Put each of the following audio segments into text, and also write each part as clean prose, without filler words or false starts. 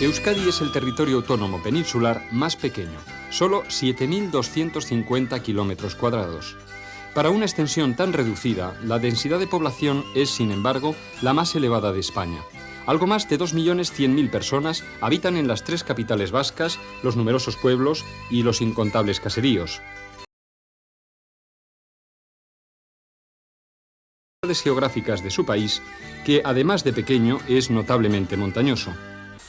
Euskadi es el territorio autónomo peninsular más pequeño, solo 7.250 kilómetros cuadrados. Para una extensión tan reducida, la densidad de población es, sin embargo, la más elevada de España. Algo más de 2.100.000 personas habitan en las tres capitales vascas, los numerosos pueblos y los incontables caseríos. Geográficas de su país, que además de pequeño es notablemente montañoso.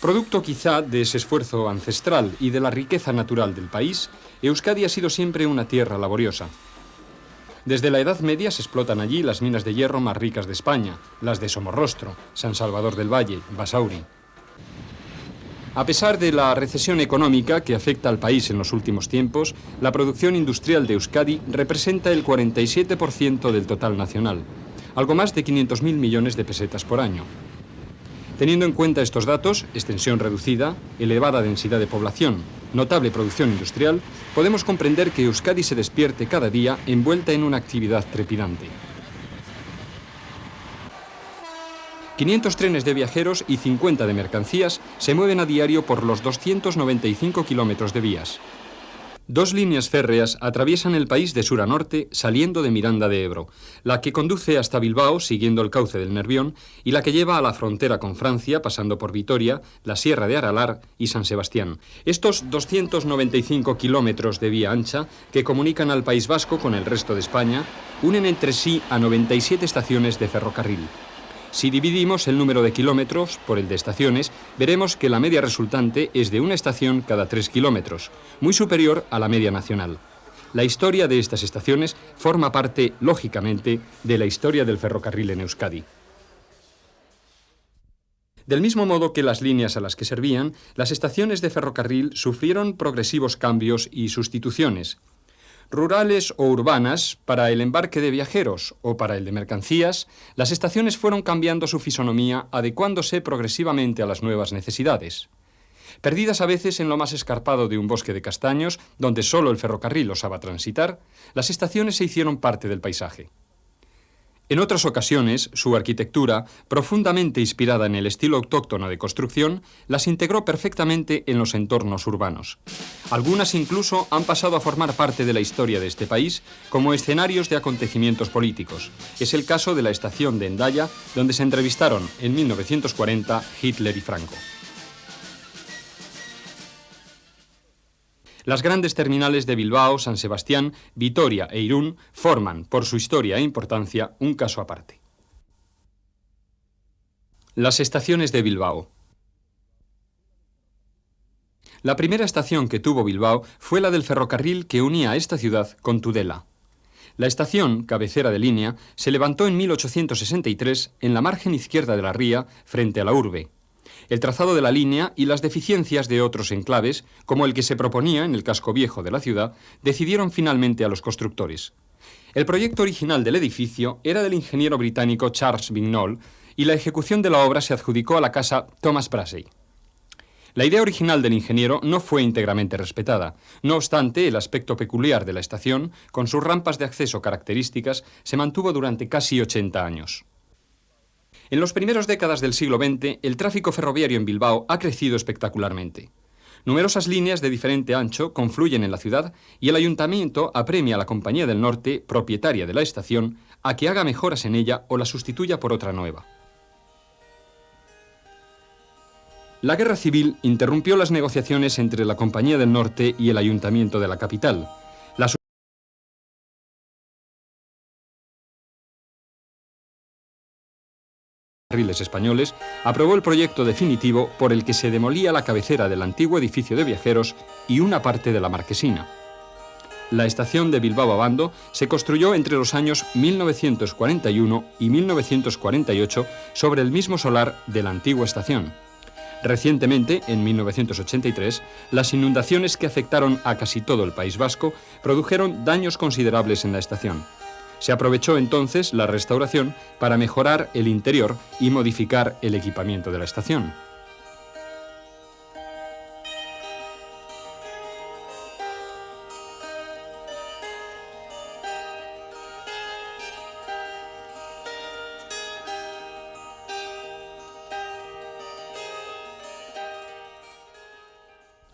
Producto quizá de ese esfuerzo ancestral y de la riqueza natural del país, Euskadi ha sido siempre una tierra laboriosa. Desde la Edad Media se explotan allí las minas de hierro más ricas de España, las de Somorrostro, San Salvador del Valle, Basauri. A pesar de la recesión económica que afecta al país en los últimos tiempos, la producción industrial de Euskadi representa el 47% del total nacional, algo más de 500.000 millones de pesetas por año. Teniendo en cuenta estos datos, extensión reducida, elevada densidad de población, notable producción industrial, podemos comprender que Euskadi se despierte cada día envuelta en una actividad trepidante. 500 trenes de viajeros y 50 de mercancías se mueven a diario por los 295 kilómetros de vías. 2 líneas férreas atraviesan el país de sur a norte saliendo de Miranda de Ebro, la que conduce hasta Bilbao siguiendo el cauce del Nervión y la que lleva a la frontera con Francia pasando por Vitoria, la Sierra de Aralar y San Sebastián. Estos 295 kilómetros de vía ancha que comunican al País Vasco con el resto de España unen entre sí a 97 estaciones de ferrocarril. Si dividimos el número de kilómetros por el de estaciones, veremos que la media resultante es de una estación cada 3 kilómetros, muy superior a la media nacional. La historia de estas estaciones forma parte, lógicamente, de la historia del ferrocarril en Euskadi. Del mismo modo que las líneas a las que servían, las estaciones de ferrocarril sufrieron progresivos cambios y sustituciones. Rurales o urbanas, para el embarque de viajeros o para el de mercancías, las estaciones fueron cambiando su fisonomía, adecuándose progresivamente a las nuevas necesidades. Perdidas a veces en lo más escarpado de un bosque de castaños, donde solo el ferrocarril osaba transitar, las estaciones se hicieron parte del paisaje. En otras ocasiones, su arquitectura, profundamente inspirada en el estilo autóctono de construcción, las integró perfectamente en los entornos urbanos. Algunas incluso han pasado a formar parte de la historia de este país como escenarios de acontecimientos políticos. Es el caso de la estación de Hendaya, donde se entrevistaron en 1940 Hitler y Franco. Las grandes terminales de Bilbao, San Sebastián, Vitoria e Irún forman, por su historia e importancia, un caso aparte. Las estaciones de Bilbao. La primera estación que tuvo Bilbao fue la del ferrocarril que unía a esta ciudad con Tudela. La estación, cabecera de línea, se levantó en 1863 en la margen izquierda de la ría, frente a la urbe. El trazado de la línea y las deficiencias de otros enclaves, como el que se proponía en el casco viejo de la ciudad, decidieron finalmente a los constructores. El proyecto original del edificio era del ingeniero británico Charles Vignol y la ejecución de la obra se adjudicó a la casa Thomas Brassey. La idea original del ingeniero no fue íntegramente respetada. No obstante, el aspecto peculiar de la estación, con sus rampas de acceso características, se mantuvo durante casi 80 años. En las primeras décadas del siglo XX, el tráfico ferroviario en Bilbao ha crecido espectacularmente. Numerosas líneas de diferente ancho confluyen en la ciudad y el ayuntamiento apremia a la Compañía del Norte, propietaria de la estación, a que haga mejoras en ella o la sustituya por otra nueva. La guerra civil interrumpió las negociaciones entre la Compañía del Norte y el ayuntamiento de la capital. Ferrocarriles Españoles aprobó el proyecto definitivo por el que se demolía la cabecera del antiguo edificio de viajeros y una parte de la marquesina. La estación de Bilbao Abando se construyó entre los años 1941 y 1948 sobre el mismo solar de la antigua estación. Recientemente, en 1983, las inundaciones que afectaron a casi todo el País Vasco produjeron daños considerables en la estación. Se aprovechó entonces la restauración para mejorar el interior y modificar el equipamiento de la estación.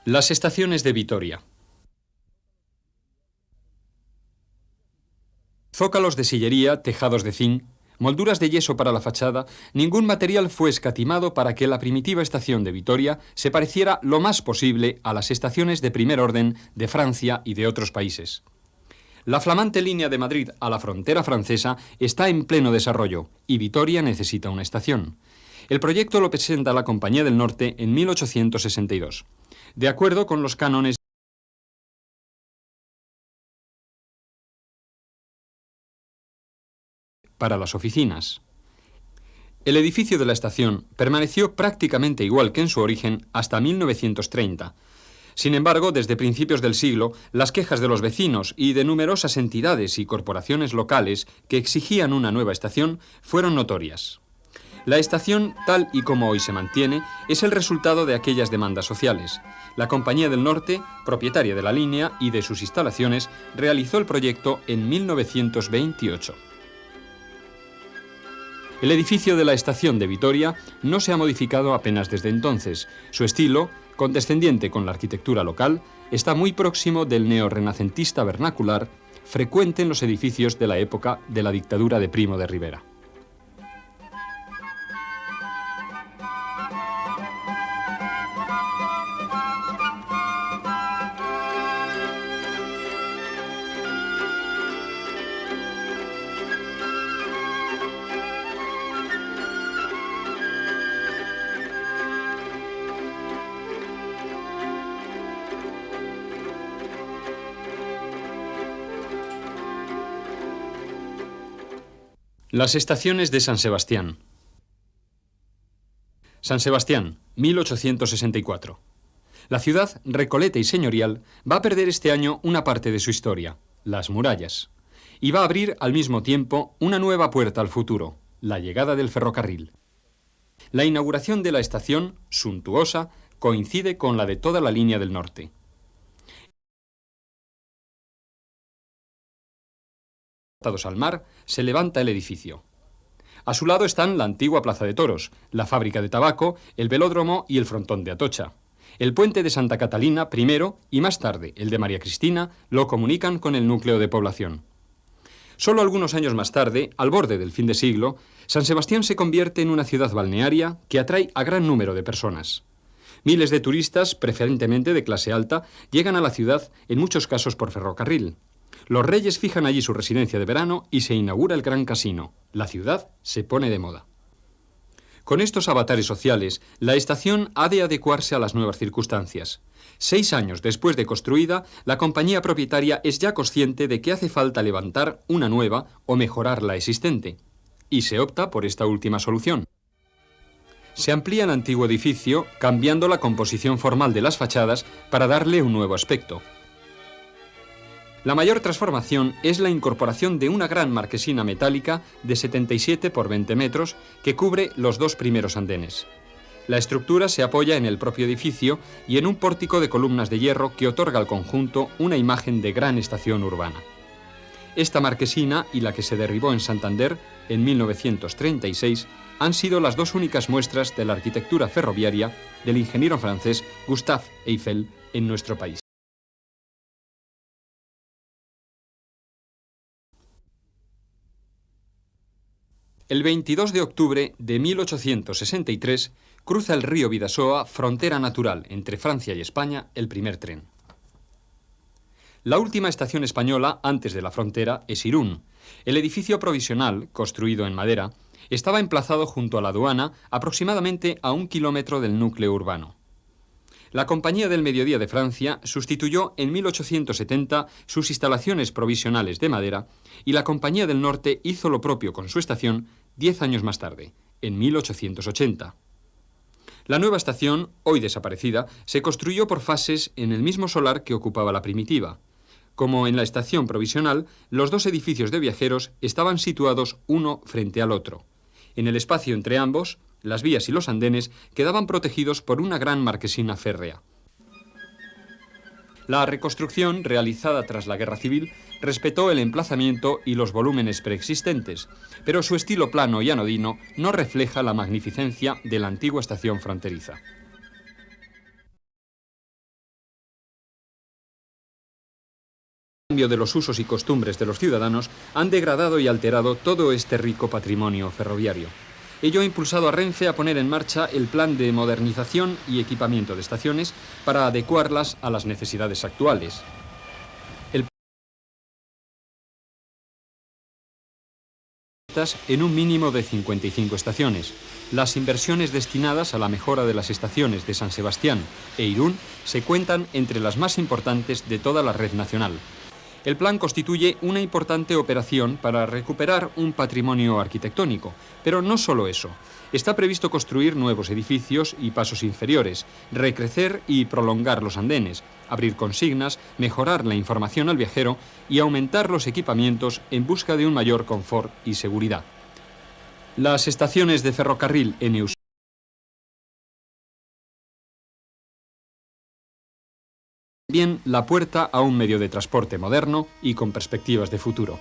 Las estaciones de Vitoria. Zócalos de sillería, tejados de zinc, molduras de yeso para la fachada, ningún material fue escatimado para que la primitiva estación de Vitoria se pareciera lo más posible a las estaciones de primer orden de Francia y de otros países. La flamante línea de Madrid a la frontera francesa está en pleno desarrollo y Vitoria necesita una estación. El proyecto lo presenta la Compañía del Norte en 1862. De acuerdo con los cánones para las oficinas. El edificio de la estación permaneció prácticamente igual que en su origen hasta 1930. Sin embargo, desde principios del siglo, las quejas de los vecinos y de numerosas entidades y corporaciones locales que exigían una nueva estación fueron notorias. La estación, tal y como hoy se mantiene, es el resultado de aquellas demandas sociales. La Compañía del Norte, propietaria de la línea y de sus instalaciones, realizó el proyecto en 1928. El edificio de la estación de Vitoria no se ha modificado apenas desde entonces. Su estilo, condescendiente con la arquitectura local, está muy próximo del neorrenacentista vernacular, frecuente en los edificios de la época de la dictadura de Primo de Rivera. Las estaciones de San Sebastián. San Sebastián, 1864. La ciudad, recoleta y señorial, va a perder este año una parte de su historia, las murallas, y va a abrir al mismo tiempo una nueva puerta al futuro, la llegada del ferrocarril. La inauguración de la estación, suntuosa, coincide con la de toda la línea del norte. Al mar, se levanta el edificio. A su lado están la antigua Plaza de Toros, la fábrica de tabaco, el velódromo y el frontón de Atocha. El puente de Santa Catalina primero y más tarde el de María Cristina lo comunican con el núcleo de población. Solo algunos años más tarde, al borde del fin de siglo, San Sebastián se convierte en una ciudad balnearia que atrae a gran número de personas. Miles de turistas, preferentemente de clase alta, llegan a la ciudad en muchos casos por ferrocarril. Los reyes fijan allí su residencia de verano y se inaugura el Gran Casino. La ciudad se pone de moda. Con estos avatares sociales, la estación ha de adecuarse a las nuevas circunstancias. 6 años después de construida, la compañía propietaria es ya consciente de que hace falta levantar una nueva o mejorar la existente. Y se opta por esta última solución. Se amplía el antiguo edificio, cambiando la composición formal de las fachadas para darle un nuevo aspecto. La mayor transformación es la incorporación de una gran marquesina metálica de 77 por 20 metros que cubre los 2 primeros andenes. La estructura se apoya en el propio edificio y en un pórtico de columnas de hierro que otorga al conjunto una imagen de gran estación urbana. Esta marquesina y la que se derribó en Santander en 1936 han sido las 2 únicas muestras de la arquitectura ferroviaria del ingeniero francés Gustave Eiffel en nuestro país. El 22 de octubre de 1863 cruza el río Bidasoa, frontera natural entre Francia y España, el primer tren. La última estación española antes de la frontera es Irún. El edificio provisional, construido en madera, estaba emplazado junto a la aduana, aproximadamente a 1 kilómetro del núcleo urbano. La Compañía del Mediodía de Francia sustituyó en 1870 sus instalaciones provisionales de madera y la Compañía del Norte hizo lo propio con su estación 10 años más tarde, en 1880. La nueva estación, hoy desaparecida, se construyó por fases en el mismo solar que ocupaba la primitiva. Como en la estación provisional, los 2 edificios de viajeros estaban situados uno frente al otro. En el espacio entre ambos, las vías y los andenes quedaban protegidos por una gran marquesina férrea. La reconstrucción, realizada tras la Guerra Civil, respetó el emplazamiento y los volúmenes preexistentes, pero su estilo plano y anodino no refleja la magnificencia de la antigua estación fronteriza. cambio de los usos y costumbres de los ciudadanos han degradado y alterado todo este rico patrimonio ferroviario. Ello ha impulsado a Renfe a poner en marcha el plan de modernización y equipamiento de estaciones para adecuarlas a las necesidades actuales. En un mínimo de 55 estaciones. Las inversiones destinadas a la mejora de las estaciones de San Sebastián e Irún se cuentan entre las más importantes de toda la red nacional. El plan constituye una importante operación para recuperar un patrimonio arquitectónico, pero no solo eso. Está previsto construir nuevos edificios y pasos inferiores, recrecer y prolongar los andenes, abrir consignas, mejorar la información al viajero y aumentar los equipamientos en busca de un mayor confort y seguridad. Las estaciones de ferrocarril en Euskadi son bien la puerta a un medio de transporte moderno y con perspectivas de futuro.